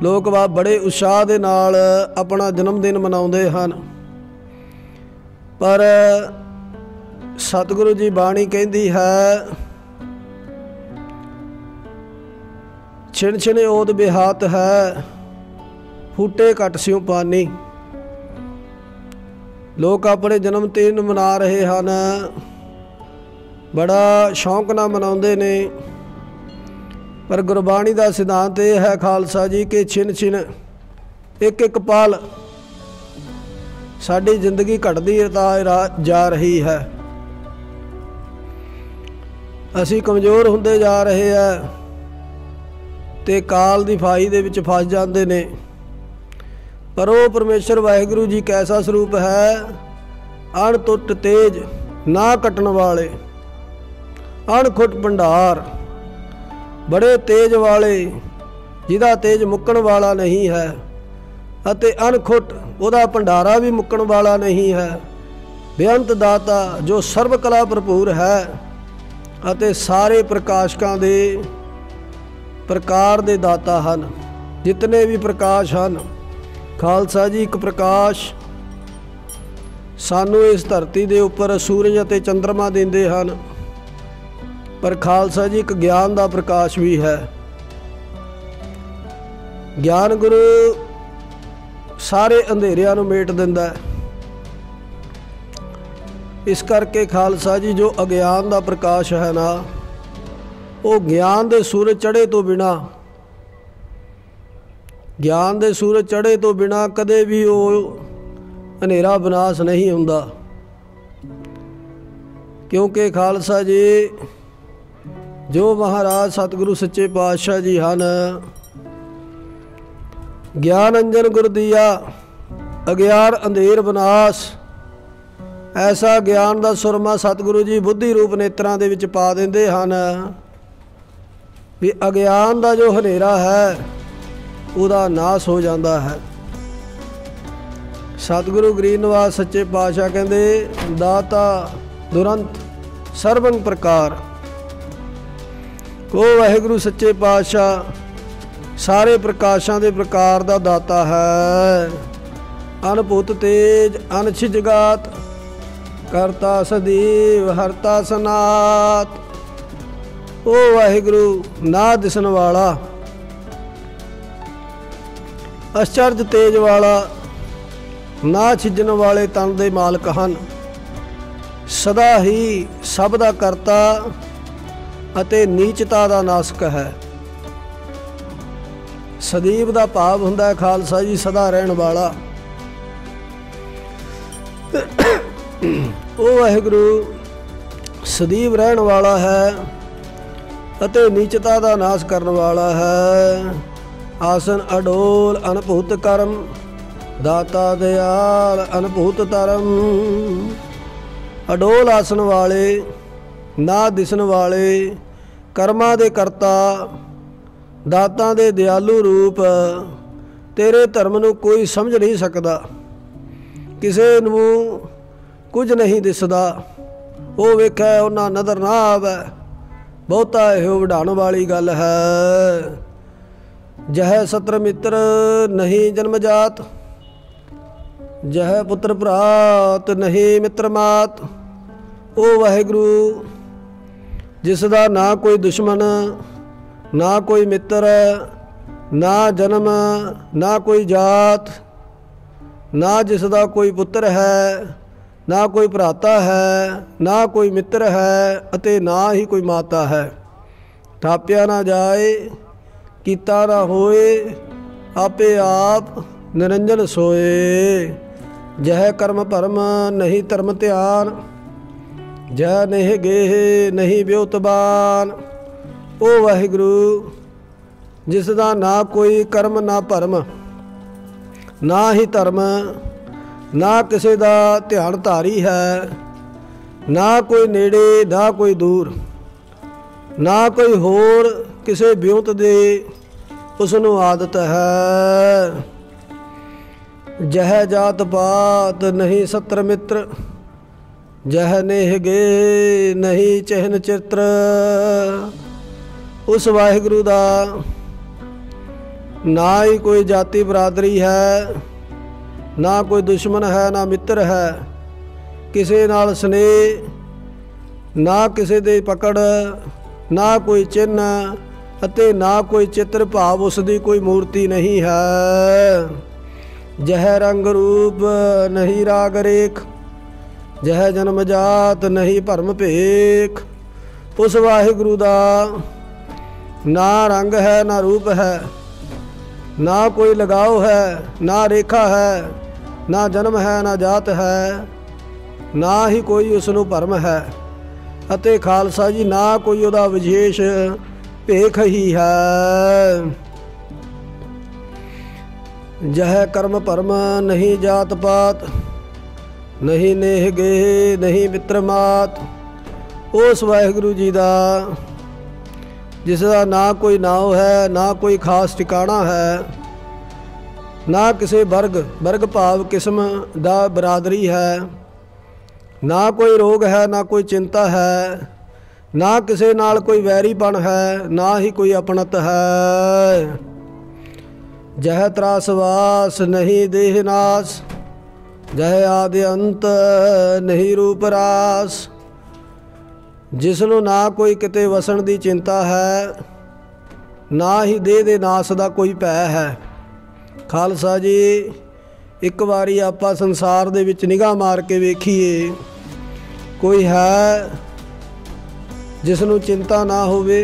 ਲੋਕ ਬੜੇ ਉਤਸ਼ਾਹ ਦੇ ਨਾਲ ਆਪਣਾ ਜਨਮ ਦਿਨ ਮਨਾਉਂਦੇ ਹਨ, ਪਰ ਸਤਿਗੁਰੂ ਜੀ ਬਾਣੀ ਕਹਿੰਦੀ ਹੈ, ਛਿਣ ਛਿਣ ਓਦ ਬਿਹਾਤ ਹੈ, ਫੂਟੇ ਘਟ ਸਿਉ ਪਾਨੀ। ਲੋਕ ਆਪਣੇ ਜਨਮ ਦਿਨ ਮਨਾ ਰਹੇ ਹਨ, ਬੜਾ ਸ਼ੌਂਕ ਨਾਲ ਮਨਾਉਂਦੇ ਨੇ, ਪਰ ਗੁਰਬਾਣੀ ਦਾ ਸਿਧਾਂਤ ਇਹ ਹੈ ਖਾਲਸਾ ਜੀ ਕਿ ਛਿਣ ਛਿਣ, ਇੱਕ ਇੱਕ ਪਲ ਸਾਡੀ ਜ਼ਿੰਦਗੀ ਘਟਦੀ ਜਾ ਰਹੀ ਹੈ। ਅਸੀਂ ਕਮਜ਼ੋਰ ਹੁੰਦੇ ਜਾ ਰਹੇ ਹੈ ਤੇ ਕਾਲ ਦੀ ਫਾਈ ਦੇ ਵਿੱਚ ਫਸ ਜਾਂਦੇ ਨੇ। ਪਰ ਉਹ ਪਰਮੇਸ਼ਰ ਵਾਹਿਗੁਰੂ ਜੀ ਕੈਸਾ ਸਰੂਪ ਹੈ, ਅਣਟੁੱਟ ਤੇਜ, ਨਾ ਕੱਟਣ ਵਾਲੇ, ਅਣਖੁੱਟ ਭੰਡਾਰ, ਬੜੇ ਤੇਜ ਵਾਲੇ, ਜਿਹਦਾ ਤੇਜ ਮੁੱਕਣ ਵਾਲਾ ਨਹੀਂ ਹੈ, ਅਤੇ ਅਣਖੁੱਟ, ਉਹਦਾ ਭੰਡਾਰਾ ਵੀ ਮੁੱਕਣ ਵਾਲਾ ਨਹੀਂ ਹੈ। ਬੇਅੰਤ ਦਾਤਾ, ਜੋ ਸਰਬ ਕਲਾ ਭਰਪੂਰ ਹੈ ਅਤੇ ਸਾਰੇ ਪ੍ਰਕਾਸ਼ਕਾਂ ਦੇ ਪ੍ਰਕਾਰ ਦੇ ਦਾਤਾ ਹਨ। ਜਿਤਨੇ ਵੀ ਪ੍ਰਕਾਸ਼ ਹਨ ਖਾਲਸਾ ਜੀ, ਇੱਕ ਪ੍ਰਕਾਸ਼ ਸਾਨੂੰ ਇਸ ਧਰਤੀ ਦੇ ਉੱਪਰ ਸੂਰਜ ਅਤੇ ਚੰਦਰਮਾ ਦਿੰਦੇ ਹਨ, ਪਰ ਖਾਲਸਾ ਜੀ ਇੱਕ ਗਿਆਨ ਦਾ ਪ੍ਰਕਾਸ਼ ਵੀ ਹੈ। ਗਿਆਨ ਗੁਰੂ ਸਾਰੇ ਅੰਧੇਰਿਆਂ ਨੂੰ ਮੇਟ ਦਿੰਦਾ ਹੈ। ਇਸ ਕਰਕੇ ਖਾਲਸਾ ਜੀ, ਜੋ ਅਗਿਆਨ ਦਾ ਪ੍ਰਕਾਸ਼ ਹੈ ਨਾ, ਉਹ ਗਿਆਨ ਦੇ ਸੂਰਜ ਚੜ੍ਹੇ ਤੋਂ ਬਿਨਾਂ, ਗਿਆਨ ਦੇ ਸੂਰਜ ਚੜ੍ਹੇ ਤੋਂ ਬਿਨਾਂ ਕਦੇ ਵੀ ਉਹ ਹਨੇਰਾ ਵਿਨਾਸ਼ ਨਹੀਂ ਹੁੰਦਾ। क्योंकि खालसा जी जो महाराज सतगुरु सच्चे पातशाह जी हैं, ज्ञान अंजन गुर दिया अग्यार अंधेर विनाश, ऐसा ज्ञान का सुरमा सतगुरु जी बुद्धि रूप नेत्रां दे विच पा दिंदे हन भी अग्यान का जो हनेरा है उहदा नाश हो जाता है। सतगुरु गरीब निवास सच्चे पातशाह कहते दाता दुरंत सर्वं प्रकार, को वाहिगुरु सच्चे पातशाह सारे प्रकाशां दे प्रकार दा दाता है। अनभुत तेज अनछिज जगात, करता सदैव हरता सनात। ओ वाहिगुरु ना दिसन वाला, आश्चर्य तेज वाला, ना छिजन वाले तन दे मालक हन। सदा ही सब दा करता ਅਤੇ ਨੀਚਤਾ ਦਾ ਨਾਸਕ ਹੈ। ਸਦੀਵ ਦਾ ਭਾਵ ਹੁੰਦਾ ਹੈ ਖਾਲਸਾ ਜੀ ਸਦਾ ਰਹਿਣ ਵਾਲਾ। ਉਹ ਵਾਹਿਗੁਰੂ ਸਦੀਵ ਰਹਿਣ ਵਾਲਾ ਹੈ ਅਤੇ ਨੀਚਤਾ ਦਾ ਨਾਸ਼ ਕਰਨ ਵਾਲਾ ਹੈ। ਆਸਨ ਅਡੋਲ ਅਨਭੂਤ ਕਰਮ, ਦਾਤਾ ਦਿਆਲ ਅਨਭੂਤ ਧਰਮ। ਅਡੋਲ ਆਸਨ ਵਾਲੇ, ਨਾ ਦਿਸਣ ਵਾਲੇ, ਕਰਮਾਂ ਦੇ ਕਰਤਾ, ਦਾਤਾਂ ਦੇ ਦਿਆਲੂ ਰੂਪ, ਤੇਰੇ ਧਰਮ ਨੂੰ ਕੋਈ ਸਮਝ ਨਹੀਂ ਸਕਦਾ, ਕਿਸੇ ਨੂੰ ਕੁਝ ਨਹੀਂ ਦਿਸਦਾ। ਉਹ ਵੇਖਿਆ ਉਹਨਾਂ ਨਜ਼ਰ ਨਾ ਆਵੇ, ਬਹੁਤਾ ਇਹੋ ਵਡਾਉਣ ਵਾਲੀ ਗੱਲ ਹੈ। ਜਹ ਸਤਰ ਮਿੱਤਰ ਨਹੀਂ ਜਨਮ ਜਾਤ, ਜਹ ਪੁੱਤਰ ਭਰਾਤ ਨਹੀਂ ਮਿੱਤਰ ਮਾਤ। ਉਹ ਵਾਹਿਗੁਰੂ जिस दा ना कोई दुश्मन, ना कोई मित्र, ना जन्म, ना कोई जात, ना जिस दा कोई पुत्र है, ना कोई भराता है, ना कोई मित्र है अते ना ही कोई माता है। थाप्या ना जाए, कीता ना होए, आपे आप निरंजन सोए। जह कर्म भरम नहीं धर्म ध्यान, जह नेह गेह नहीं ब्योतबान। ओ वाहिगुरु जिस दा ना कोई कर्म ना भरम, ना ही धर्म, ना किसी दा ध्यान धारी है, ना कोई नेड़े ना कोई दूर, ना कोई होर किसी ब्योत दे उसनू आदत है। जह जात पात नहीं सत्र मित्र, जह नेह गे नहीं चहन चित्र। उस वाहिगुरु दा ना ही कोई जाति बरादरी है, ना कोई दुश्मन है, ना मित्र है, किसी नाल स्नेह, ना किसी दे पकड़, ना कोई चिन्ह अते ना कोई चित्र भाव उसदी कोई मूर्ति नहीं है। जह रंग रूप नहीं राग रेख, जह जन्म जात नहीं भरम भेख। उस वाहिगुरु दा ना रंग है ना रूप है, ना कोई लगाव है, ना रेखा है, ना जन्म है ना जात है, ना ही कोई उसनू भरम है अते खालसा जी ना कोई उहदा विशेष भेख ही है। जह कर्म भरम नहीं जात पात, नहीं नेह गेह नहीं मित्र मात। उस वाहिगुरु जी दा जिसका ना कोई नाव है, ना कोई खास ठिकाना है, ना किसी वर्ग भाव किस्म दा बरादरी है, ना कोई रोग है, ना कोई चिंता है, ना किसी नाल कोई वैरीपन है, ना ही कोई अपनत है। जह त्रासवास नहीं देह नाश, जह आदि अंत नहीं रूप रास। जिसनों ना कोई किते वसन की चिंता है, ना ही देह दे नाश का कोई भै है। खालसा जी एक बारी आपां संसार दे विच निगाह मार के वेखीए, कोई है जिसनों चिंता ना होवे।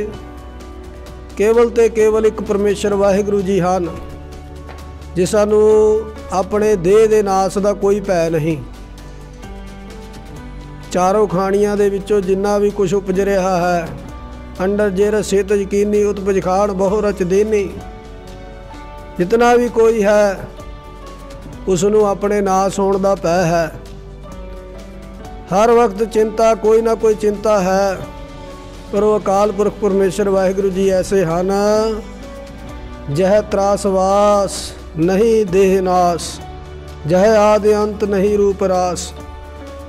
केवल ते केवल एक परमेश्वर वाहिगुरु जी हन, जिसानूं अपने देह दे नाश का कोई भै नहीं। ਚਾਰੋਂ ਖਾਣੀਆਂ ਦੇ ਵਿੱਚੋਂ ਜਿੰਨਾ ਵੀ ਕੁਛ ਉਪਜ ਰਿਹਾ ਹੈ, ਅੰਡਰ ਜੇਰ ਸਿਹਤ ਯਕੀਨੀ ਉਤਪਜ ਖਾਣ ਬਹੁ ਰਚ ਦੇਨੀ। ਜਿਤਨਾ ਵੀ ਕੋਈ ਹੈ ਉਸ ਨੂੰ ਆਪਣੇ ਨਾਸ ਹੋਣ ਦਾ ਭੈ ਹੈ। ਹਰ ਵਕਤ ਚਿੰਤਾ, ਕੋਈ ਨਾ ਕੋਈ ਚਿੰਤਾ ਹੈ, ਪਰ ਉਹ ਅਕਾਲ ਪੁਰਖ ਪਰਮੇਸ਼ਰ ਵਾਹਿਗੁਰੂ ਜੀ ਐਸੇ ਹਨ ਜਹ ਤਰਾਸਵਾਸ ਨਹੀਂ ਦੇਹ ਨਾਸ, ਜਹ ਆਦਿ ਅੰਤ ਨਹੀਂ ਰੂਪ ਰਾਸ।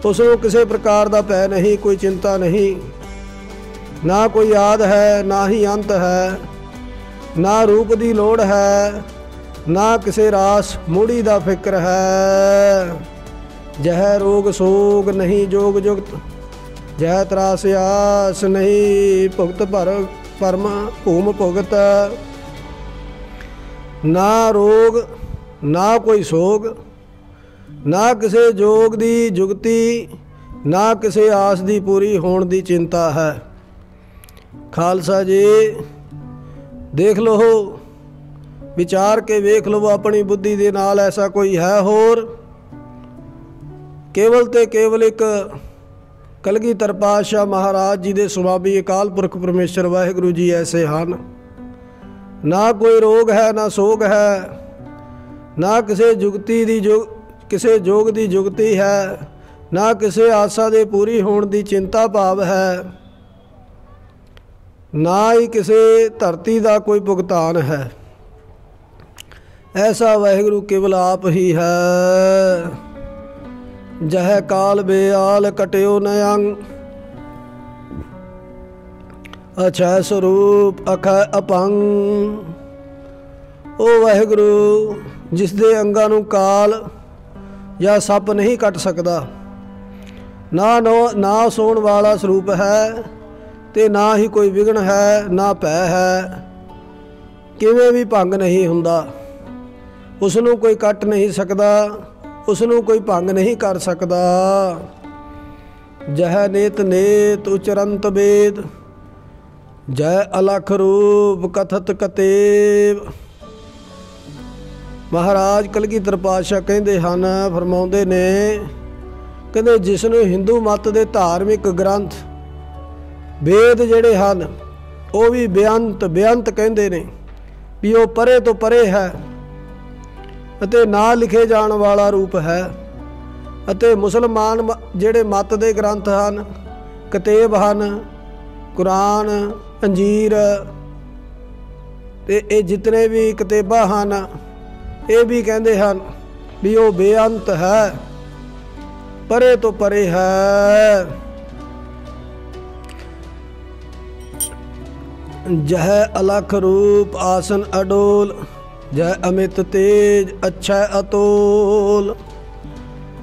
ਉਸ ਨੂੰ ਕਿਸੇ ਪ੍ਰਕਾਰ ਦਾ ਭੈ ਨਹੀਂ, ਕੋਈ ਚਿੰਤਾ ਨਹੀਂ, ਨਾ ਕੋਈ ਆਦ ਹੈ ਨਾ ਹੀ ਅੰਤ ਹੈ, ਨਾ ਰੂਪ ਦੀ ਲੋੜ ਹੈ, ਨਾ ਕਿਸੇ ਰਾਸ ਮੂੜੀ ਦਾ ਫਿਕਰ ਹੈ। ਜਹ ਰੋਗ ਸੋਗ ਨਹੀਂ ਜੋਗ ਜੁਗਤ, ਜਹ ਤਰਾਸ ਆਸ ਨਹੀਂ ਭੁਗਤ ਪਰਮ ਭੂਮ ਭੁਗਤ। ਨਾ ਰੋਗ ਨਾ ਕੋਈ ਸੋਗ, ਨਾ ਕਿਸੇ ਜੋਗ ਦੀ ਜੁਗਤੀ, ਨਾ ਕਿਸੇ ਆਸ ਦੀ ਪੂਰੀ ਹੋਣ ਦੀ ਚਿੰਤਾ ਹੈ। ਖਾਲਸਾ ਜੀ ਦੇਖ ਲਓ, ਵਿਚਾਰ ਕੇ ਵੇਖ ਲਵੋ ਆਪਣੀ ਬੁੱਧੀ ਦੇ ਨਾਲ, ਐਸਾ ਕੋਈ ਹੈ ਹੋਰ? ਕੇਵਲ ਤੇ ਕੇਵਲ ਇੱਕ ਕਲਗੀਧਰ ਪਾਤਸ਼ਾਹ ਮਹਾਰਾਜ ਜੀ ਦੇ ਸੁਭਾਵੀ ਅਕਾਲ ਪੁਰਖ ਪਰਮੇਸ਼ਰ ਵਾਹਿਗੁਰੂ ਜੀ ਐਸੇ ਹਨ। ਨਾ ਕੋਈ ਰੋਗ ਹੈ ਨਾ ਸੋਗ ਹੈ, ਨਾ ਕਿਸੇ ਜੁਗਤੀ ਦੀ ਕਿਸੇ ਜੋਗ ਦੀ ਜੁਗਤੀ ਹੈ, ਨਾ ਕਿਸੇ ਆਸਾ ਦੇ ਪੂਰੀ ਹੋਣ ਦੀ ਚਿੰਤਾ ਭਾਵ ਹੈ, ਨਾ ਹੀ ਕਿਸੇ ਧਰਤੀ ਦਾ ਕੋਈ ਭੁਗਤਾਨ ਹੈ। ऐसा वाहिगुरु केवल आप ही है। जह काल बेआल कट्यो नयंग, अक्षय स्वरूप अखय अपंग। ओ वाहिगुरु जिस दे अंगां नूं काल या सप नहीं कट सकता, ना सोण वाला स्वरूप है ते ना ही कोई विघन है, ना भै है, किवें भी भंग नहीं हुंदा। उसनूं कोई कट नहीं सकता, उसनूं कोई भंग नहीं कर सकता। जह नेत नेत उचरंत वेद, जय अलख रूप कथत कतेब। महाराज कलगीधर पातशाह कहते हैं, फरमाउंदे ने, कहते जिसनूं हिंदू मत के धार्मिक ग्रंथ वेद जिहड़े हन वो भी बेअंत कहते ने भी वो परे तो परे है ਅਤੇ ਨਾ ਲਿਖੇ ਜਾਣ ਵਾਲਾ ਰੂਪ ਹੈ। ਅਤੇ ਮੁਸਲਮਾਨ ਜਿਹੜੇ ਮਤ ਦੇ ਗ੍ਰੰਥ ਹਨ, ਕਿਤਾਬ ਹਨ, ਕੁਰਾਨ, ਅੰਜੀਰ ਤੇ ਇਹ ਜਿਤਨੇ ਵੀ ਕਿਤਾਬਾਂ ਹਨ, ਇਹ ਵੀ ਕਹਿੰਦੇ ਹਨ ਵੀ ਉਹ ਬੇਅੰਤ ਹੈ, ਪਰੇ ਤੋਂ ਪਰੇ ਹੈ। ਜਹ ਅਲਖ ਰੂਪ ਆਸਨ ਅਡੋਲ, जय अमित तेज अच्छा अतोल।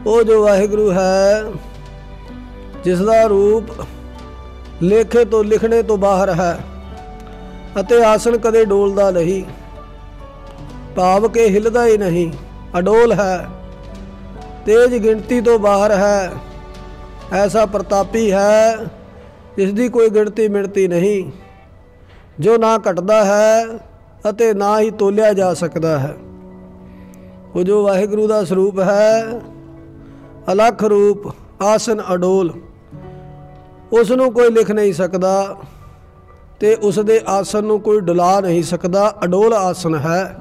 वो जो वाहिगुरु है जिसका रूप लेखे तो लिखने तो बाहर है, अते आसन कदे डोलदा नहीं, भाव के हिलदा ही नहीं, अडोल है, तेज गिनती तो बाहर है, ऐसा प्रतापी है जिसकी कोई गिनती मिणती नहीं, जो ना घटदा है ਅਤੇ ਨਾ ਹੀ ਤੋਲਿਆ ਜਾ ਸਕਦਾ ਹੈ। ਉਹ ਜੋ ਵਾਹਿਗੁਰੂ ਦਾ ਸਰੂਪ ਹੈ, ਅਲੱਖ ਰੂਪ ਆਸਨ ਅਡੋਲ, ਉਸ ਨੂੰ ਕੋਈ ਲਿਖ ਨਹੀਂ ਸਕਦਾ ਤੇ ਉਸ ਦੇ ਆਸਨ ਨੂੰ ਕੋਈ ਡੁਲਾ ਨਹੀਂ ਸਕਦਾ, ਅਡੋਲ ਆਸਨ ਹੈ।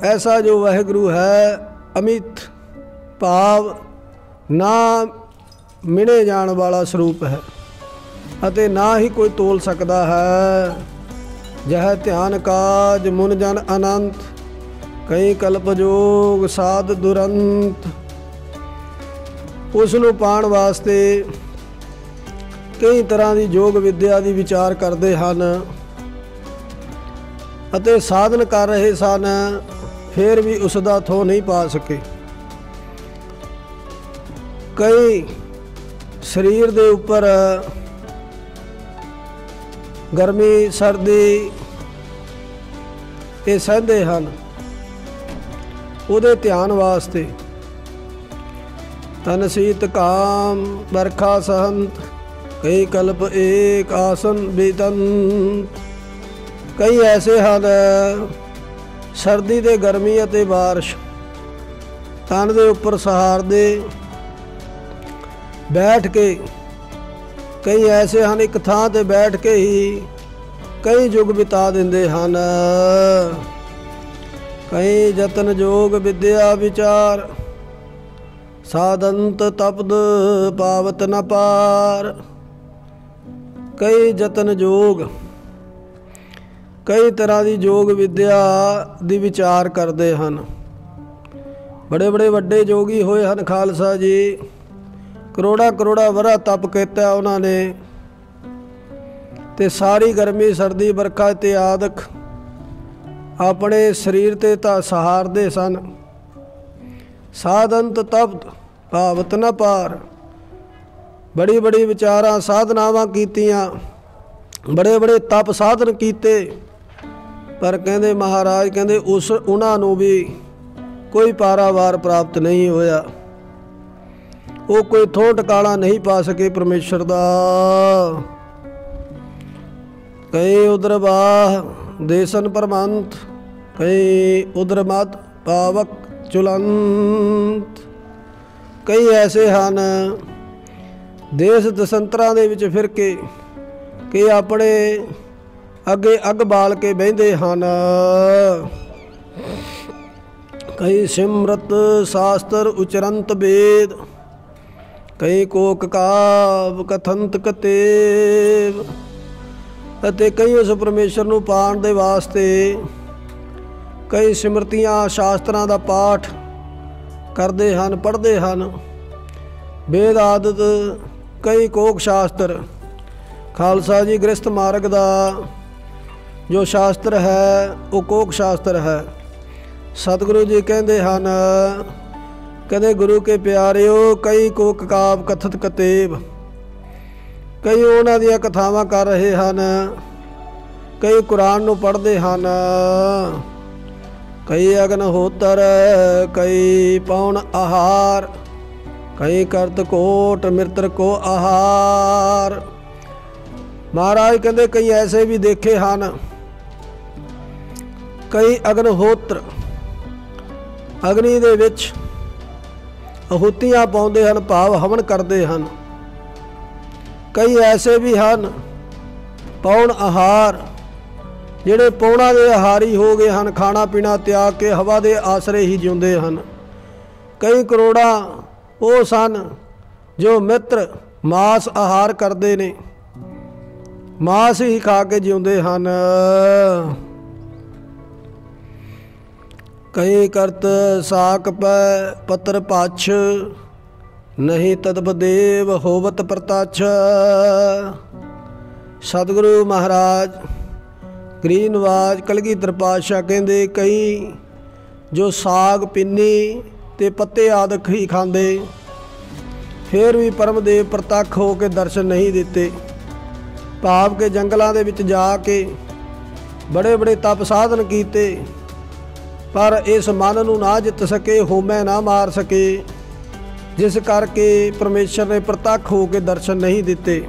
ਐਸਾ ਜੋ ਵਾਹਿਗੁਰੂ ਹੈ ਅਮਿਤ ਭਾਵ ਨਾ ਮਿਣੇ ਜਾਣ ਵਾਲਾ ਸਰੂਪ ਹੈ ਅਤੇ ਨਾ ਹੀ ਕੋਈ ਤੋਲ ਸਕਦਾ ਹੈ। ਜਹ ਧਿਆਨ ਕਾਜ ਮੁਨ ਜਨ ਅਨੰਤ, ਕਈ ਕਲਪ ਜੋਗ ਸਾਧ ਦੁਰੰਤ। ਉਸ ਨੂੰ ਪਾਉਣ ਵਾਸਤੇ ਕਈ ਤਰ੍ਹਾਂ ਦੀ ਯੋਗ ਵਿਦਿਆ ਦੀ ਵਿਚਾਰ ਕਰਦੇ ਹਨ ਅਤੇ ਸਾਧਨ ਕਰ ਰਹੇ ਸਨ, ਫਿਰ ਵੀ ਉਸ ਦਾ ਥੋ ਨਹੀਂ ਪਾ ਸਕੇ। ਕਈ ਸਰੀਰ ਦੇ ਉੱਪਰ ਗਰਮੀ ਸਰਦੀ ਇਹ ਸਹਿੰਦੇ ਹਨ, ਉਹਦੇ ਧਿਆਨ ਵਾਸਤੇ। ਤਨ ਸੀਤ ਕਾਮ ਬਰਖਾ ਸਹੰਤ, ਕਈ ਕਲਪ ਏਕ ਆਸਨ ਬੇਤੰਤ। ਕਈ ਐਸੇ ਹਨ ਸਰਦੀ ਤੇ ਗਰਮੀ ਅਤੇ ਬਾਰਿਸ਼ ਤਨ ਦੇ ਉੱਪਰ ਸਹਾਰਦੇ बैठ के, कई ऐसे हैं एक थां ते बैठ के ही कई युग बिता दिंदे हन। कई जतन जोग विद्या विचार, साधंत तपद पावत न पार। कई जतन जोग, कई तरह की जोग विद्या दी विचार करते हैं। बड़े बड़े वड्डे जोगी होए हैं खालसा जी, करोड़ा करोड़ा वरा तप किया उन्होंने, ते सारी गर्मी सर्दी बरखा इत्यादि अपने शरीर ते सहारदे सन। साधंत तपत पावत न पार, बड़ी बड़ी विचारां साधनावां कीतियां, बड़े बड़े तप साधन कीते, पर कहंदे महाराज कहंदे उस उन्हां नूं भी कोई पारावार प्राप्त नहीं होया। वो कोई थों टकाला नहीं पा सके परमेश्वर दा। कई उधर बाह देसन परमंत, कई उधर मत पावक चुलंत। कई ऐसे हैं देश दसंतरां दे विच फिर के कि अपने अगे अग बाल के बहिंदे हन। कई सिमरत शास्त्र उचरंत वेद, कई कोक काव कथंत कतेव। ਅਤੇ कई उस परमेश्वर ਨੂੰ ਪਾਣ ਦੇ ਵਾਸਤੇ कई ਸਿਮਰਤੀਆਂ ਸ਼ਾਸਤਰਾਂ ਦਾ ਪਾਠ ਕਰਦੇ ਹਨ, ਪੜ੍ਹਦੇ ਹਨ। वेद आदत कई कोक शास्त्र, खालसा जी गृहस्थ मार्ग का जो शास्त्र है वो कोक शास्त्र है। सतगुरु जी कहते हैं, कहते गुरु के प्यारिओ कई कोक काव कथत कतेब। कई उन्हां दियां कथावां कर रहे हैं, कई कुरान नूं पढ़ते हैं। कई अग्निहोत्र, कई पौन आहार, कई करत कोट मित्र को आहार। महाराज कहते कई ऐसे भी देखे हैं, कई अग्निहोत्र अग्नि दे विच आहुतियां पाउंदे हन, भाव हवन करते हैं। कई ऐसे भी हैं पौन आहार, ਜਿਹੜੇ ਪੌਣਾ ਦੇ ਆਹਾਰੀ ਹੋ ਗਏ ਹਨ, ਖਾਣਾ ਪੀਣਾ ਤਿਆਗ ਕੇ ਹਵਾ ਦੇ ਆਸਰੇ ਹੀ ਜਿਉਂਦੇ ਹਨ। ਕਈ ਕਰੋੜਾਂ ਉਹ ਸਨ ਜੋ ਮਿੱਤਰ ਮਾਸ ਆਹਾਰ ਕਰਦੇ ਨੇ, ਮਾਸ ਹੀ ਖਾ ਕੇ ਜਿਉਂਦੇ ਹਨ। ਕਈ ਕਰਤ ਸਾਕ ਪੈ ਪੱਤਰ ਪਾਛ, ਨਹੀਂ ਤਦਬਦੇਵ ਹੋਵਤ ਪ੍ਰਤੱਛ। ਸਤਿਗੁਰੂ ਮਹਾਰਾਜ ਗਰੀਬ ਨਵਾਜ ਕਲਗੀਧਰ ਪਾਤਸ਼ਾਹ ਕਹਿੰਦੇ ਕਈ ਜੋ ਸਾਗ ਪਿੰਨੀ ਤੇ ਪੱਤੇ ਆਦਿਕ ਹੀ ਖਾਂਦੇ, ਫਿਰ ਵੀ ਪਰਮਦੇਵ ਪ੍ਰਤੱਖ ਹੋ ਕੇ ਦਰਸ਼ਨ ਨਹੀਂ ਦਿੱਤੇ। ਭਾਵ ਕੇ ਜੰਗਲਾਂ ਦੇ ਵਿੱਚ ਜਾ ਕੇ ਬੜੇ ਬੜੇ ਤਪ ਸਾਧਨ ਕੀਤੇ, ਪਰ ਇਸ ਮਨ ਨੂੰ ਨਾ ਜਿੱਤ ਸਕੇ, ਹੋਮੈ ਨਾ ਮਾਰ ਸਕੇ, ਜਿਸ ਕਰਕੇ ਪਰਮੇਸ਼ਰ ਨੇ ਪ੍ਰਤੱਖ ਹੋ ਕੇ ਦਰਸ਼ਨ ਨਹੀਂ ਦਿੱਤੇ।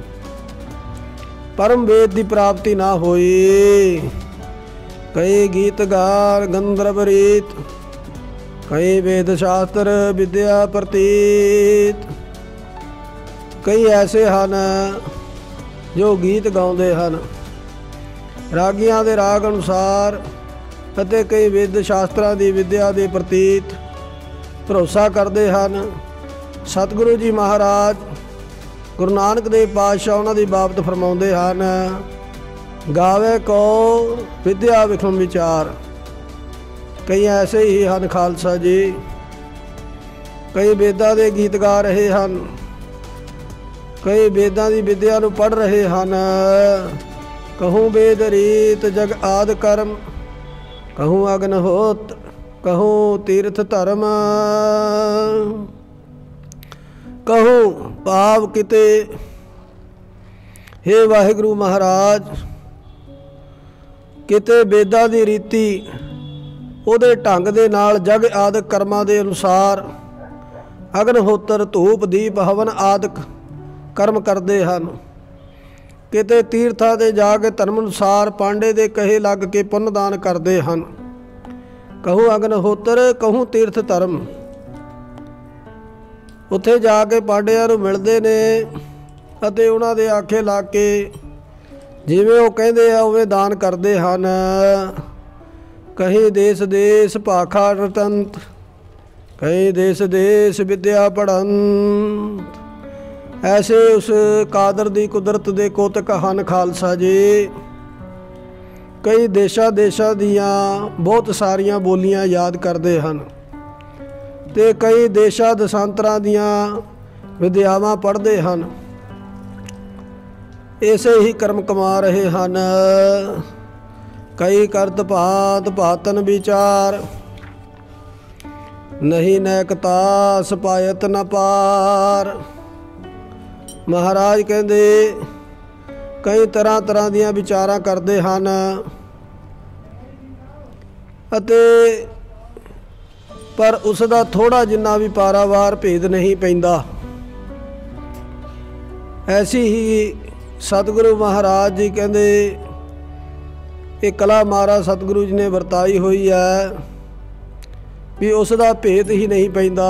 परम वेद की प्राप्ति ना होई। कई गीतगार गंधर्व रीत, कई वेद शास्त्र विद्या प्रतीत। कई ऐसे हैं जो गीत गाउंदे हैं रागियां दे राग अनुसार, ਅਤੇ कई वेद शास्त्रां की विद्या के प्रतीत भरोसा करते हैं। सतगुरु जी महाराज गुरु नानक देव पातशाह उन्हां दी बाबत फरमाउंदे हन, गावे को विद्या विखम विचार। कई ऐसे ही हैं खालसा जी, कई वेदां दे गीत गा रहे हैं, कई वेदां दी विद्या नूं पढ़ रहे हैं। कहूँ वेद रीत जग आदि कर्म, कहूँ अग्निहोत्र, कहूँ तीर्थ धर्म। कहूँ भाव किते हे वाहिगुरु महाराज, किते वेदां दी रीति उहदे ढंग दे नाल जग आदि कर्मां दे अनुसार अग्निहोत्र धूप दीप हवन आदि कर्म करते हैं। किते तीर्थां दे जाके धर्म अनुसार पांडे दे कहे लग के पुन्न दान करते हैं। कहूँ अग्निहोत्र, कहूँ तीर्थ धर्म। ਉੱਥੇ ਜਾ ਕੇ ਪਾਂਡਿਆਂ ਨੂੰ ਮਿਲਦੇ ਨੇ ਅਤੇ ਉਹਨਾਂ ਦੇ ਆਖੇ ਲਾ ਕੇ ਜਿਵੇਂ ਉਹ ਕਹਿੰਦੇ ਆ ਉਵੇਂ ਦਾਨ ਕਰਦੇ ਹਨ। ਕਹੀਂ ਦੇਸ ਦੇਸ ਭਾਖਾ ਰਤੰਤ, कहीं देश देश विद्या पढ़ंत। ऐसे उस कादर दी कुदरत दे कोतक हन खालसा जी। कई देशा देशा दियां बहुत सारियां बोलियां याद करते हैं ते कई देशा दशांतरां दियां विद्यावां पढ़ते हैं। ऐसे ही कर्म कमा रहे हैं। कई करत भात भातन विचार, नहीं नैकता सपायत न पार। महाराज कहते कई तरह तरह दियां विचारां करते हैं अते पर उसका थोड़ा जिन्ना भी पारावार भेद नहीं पैंदा। ऐसी ही सतगुरु महाराज जी कहते ये कला मारा सतगुरु जी ने वरताई हुई है भी उसका भेद ही नहीं पैंदा।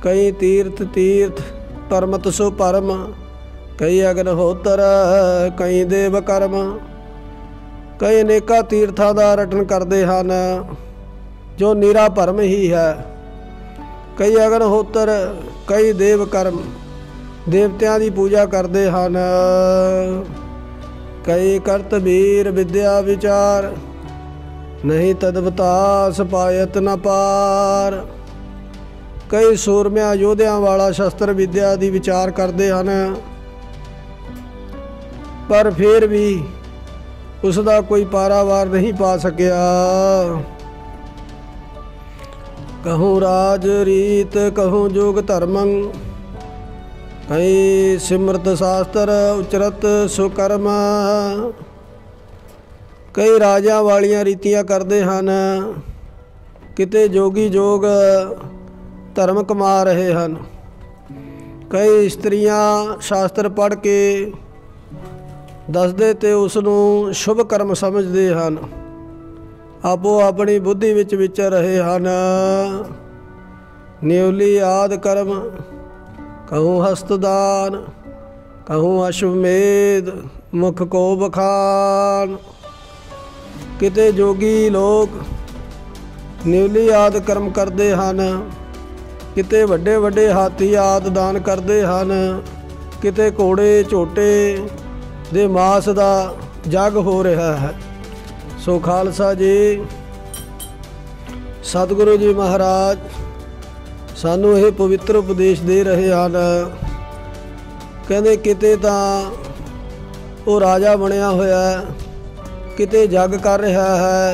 कई तीर्थ तीर्थ परमत सो परम, कई अग्निहोत्र कई देव कर्म। कई अनेका तीर्थां का रटन करते हैं जो निरा भरम ही है। कई अग्निहोत्र कई देव कर्म, देवतियां की पूजा करते हैं। कई करत वीर विद्या विचार, नहीं तदवता सपायत न पार। कई सूरमिया योद्धियां वाला शस्त्र विद्या की विचार करते हैं पर फिर भी उसका कोई पारावार नहीं पा सकिया। कहूँ राज रीत कहूँ जोग धर्मं, कई सिमरत शास्त्र उचरत सुकर्म। कई राजा वालियां रीतियां करते हैं, किते जोगी जोग धर्म कमा रहे हैं। कई स्त्रियां शास्त्र पढ़ के दसदे ते उसनूं शुभ कर्म समझते हैं, आपो अपनी बुद्धि विच विचर रहे हैं। न्योली आदि कर्म, कहूँ हस्तदान कहूँ अश्वमेध मुख को बखान। किते जोगी लोग न्यूली आदि कर्म करते हैं, किते वड्डे वड्डे हाथी आदि दान करते हैं। किते घोड़े झोटे दे मास का जग हो रहा है। सो खालसा जी सतगुरु जी महाराज सानू ये पवित्र उपदेश दे रहे हैं। कहते किते तां वो राजा बनया होया, किते जग कर रहा है,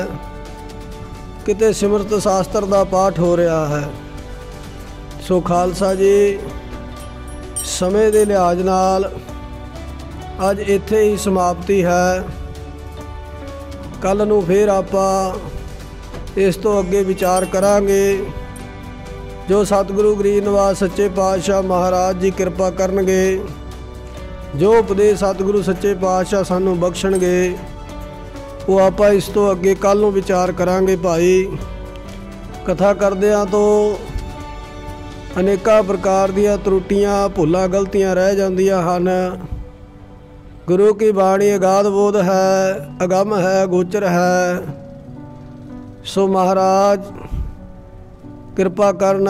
किते सिमरत शास्त्र का पाठ हो रहा है। सो खालसा जी समय के लिहाज नाल अज इत्थे ही समाप्ति है। कल नूं फिर आपां इस तो अगे विचार करांगे। जो सतगुरु गरीब निवास सच्चे पातशाह महाराज जी कृपा करनगे, जो उपदेश सतगुरु सच्चे पातशाह सानू बख्शणगे वो आपां इस तो अगे कल नूं विचार करांगे। भाई कथा करदिआं तो अनेका प्रकार दीआं त्रुटियां भुलां गलतियां रह जांदियां हन। गुरु की बाणी अगाध बोध है, अगम है, गोचर है। सो महाराज कृपा करन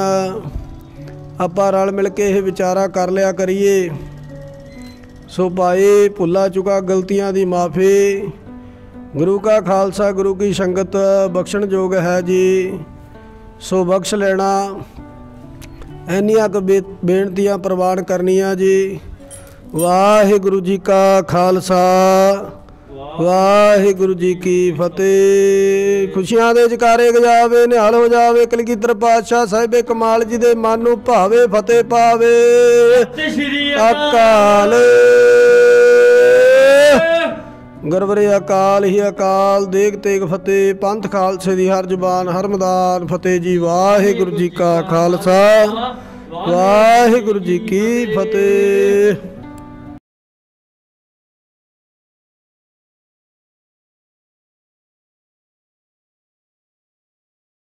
आपां रल मिल के ये विचारा कर लिया करिए। सो भाई भुला चुका गलतियां दी माफ़ी। गुरु का खालसा गुरु की संगत बख्शण जोग है जी। सो बख्श लेना। इन्नियां क बेनतियां प्रवान करनियां जी। वाहिगुरु जी का खालसा वाहिगुरु जी की फतेह। खुशियां दे जकारे गजावे, निहाल हो जावे कलगीधर पातशाह साहिबे कमाल जी दे मन नूं भावे, फतेह पावे अकाल। गुरवरे अकाल ही अकाल, देग तेग फतेह, पंथ खालसे दी हर जुबान हर मैदान फतेह जी। वाहिगुरु जी का खालसा वाहिगुरु जी की फतेह।